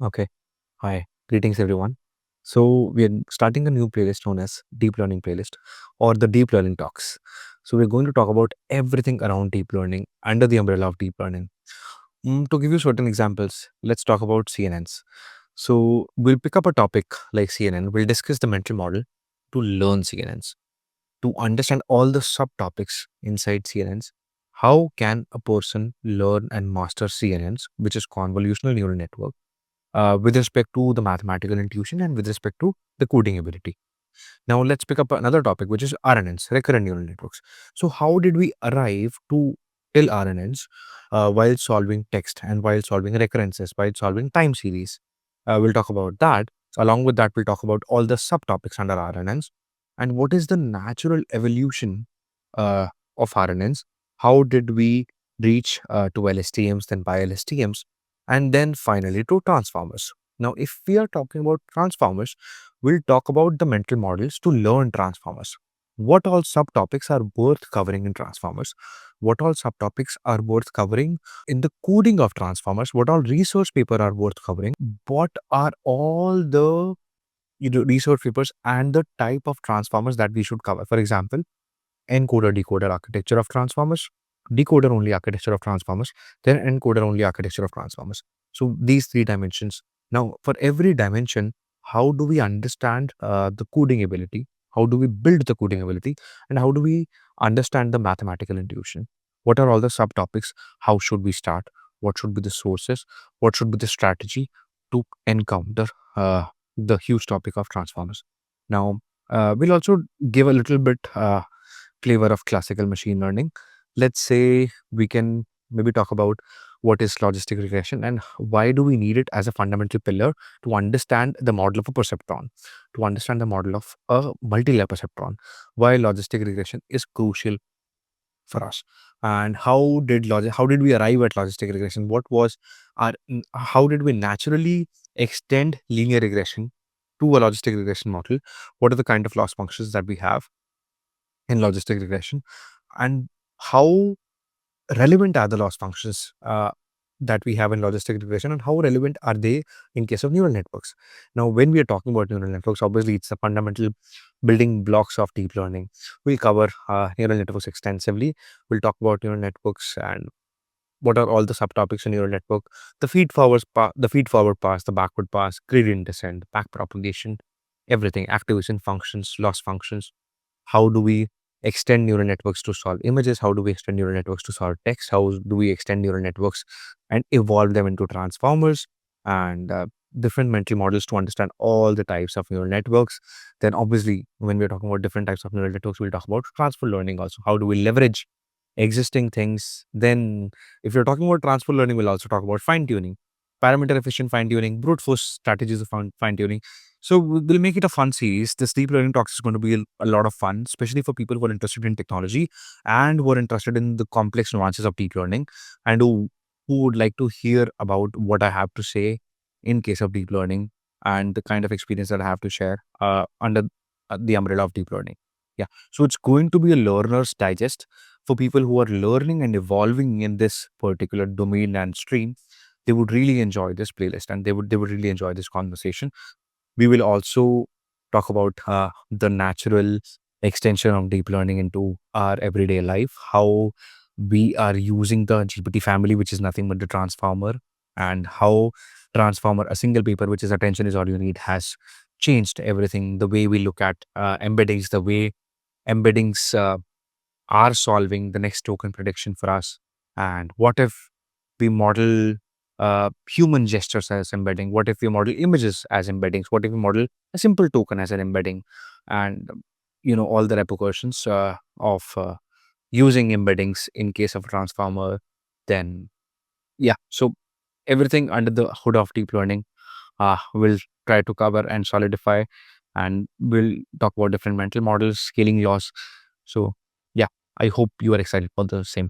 Okay. Hi. Greetings, everyone. So we are starting a new playlist known as Deep Learning Playlist or the Deep Learning Talks. So we're going to talk about everything around deep learning under the umbrella of deep learning. To give you certain examples, let's talk about CNNs. So we'll pick up a topic like CNN. We'll discuss the mental model to learn CNNs, to understand all the subtopics inside CNNs. How can a person learn and master CNNs, which is convolutional neural network? With respect to the mathematical intuition and with respect to the coding ability. Now, let's pick up another topic, which is RNNs, recurrent neural networks. So, how did we arrive to tell RNNs while solving text and while solving recurrences, while solving time series? We'll talk about that. Along with that, we'll talk about all the subtopics under RNNs and what is the natural evolution uh, of RNNs. How did we reach to LSTMs, then by LSTMs, and then finally to transformers? Now, if we are talking about transformers, we'll talk about the mental models to learn transformers. What all subtopics are worth covering in transformers? What all subtopics are worth covering in the coding of transformers? What all research paper are worth covering? What are all the research papers and the type of transformers that we should cover? For example, encoder decoder architecture of transformers, decoder only architecture of transformers, then encoder only architecture of transformers. So these three dimensions. Now, for every dimension, how do we understand the coding ability? How do we build the coding ability? And how do we understand the mathematical intuition? What are all the subtopics? How should we start? What should be the sources? What should be the strategy to encounter the huge topic of transformers? Now, we'll also give a little bit flavor of classical machine learning. Let's say we can maybe talk about what is logistic regression and why do we need it as a fundamental pillar to understand the model of a perceptron, to understand the model of a multi-layer perceptron, why logistic regression is crucial for us, and how did we arrive at logistic regression? What was how did we naturally extend linear regression to a logistic regression model? What are the kind of loss functions that we have in logistic regression, and how relevant are the loss functions that we have in logistic regression, and how relevant are they in case of neural networks? Now, when we are talking about neural networks, obviously it's the fundamental building blocks of deep learning. We'll cover neural networks extensively. We'll talk about neural networks and what are all the subtopics in neural network, the feed forward pass, the backward pass, gradient descent, back propagation, everything, activation functions, loss functions. How do we extend neural networks to solve images? How do we extend neural networks to solve text? How do we extend neural networks and evolve them into transformers and different mental models to understand all the types of neural networks? Then, obviously, when we're talking about different types of neural networks, we'll talk about transfer learning also. How do we leverage existing things? Then, if you're talking about transfer learning, we'll also talk about fine tuning, parameter efficient fine tuning, brute force strategies of fine tuning. So we'll make it a fun series. This deep learning talks is going to be a lot of fun, especially for people who are interested in technology and who are interested in the complex nuances of deep learning, and who would like to hear about what I have to say in case of deep learning and the kind of experience that I have to share under the umbrella of deep learning. Yeah. So it's going to be a learner's digest for people who are learning and evolving in this particular domain and stream. They would really enjoy this playlist and they would really enjoy this conversation. We will also talk about the natural extension of deep learning into our everyday life, how we are using the GPT family, which is nothing but the transformer, and how transformer, a single paper, which is attention is all you need, has changed everything. The way we look at embeddings, the way embeddings are solving the next token prediction for us. And what if we model human gestures as embedding? What if we model images as embeddings? What if we model a simple token as an embedding? And all the repercussions of using embeddings in case of a transformer. Then yeah, so everything under the hood of deep learning we'll try to cover and solidify, and we'll talk about different mental models, scaling laws. So yeah, I hope you are excited for the same.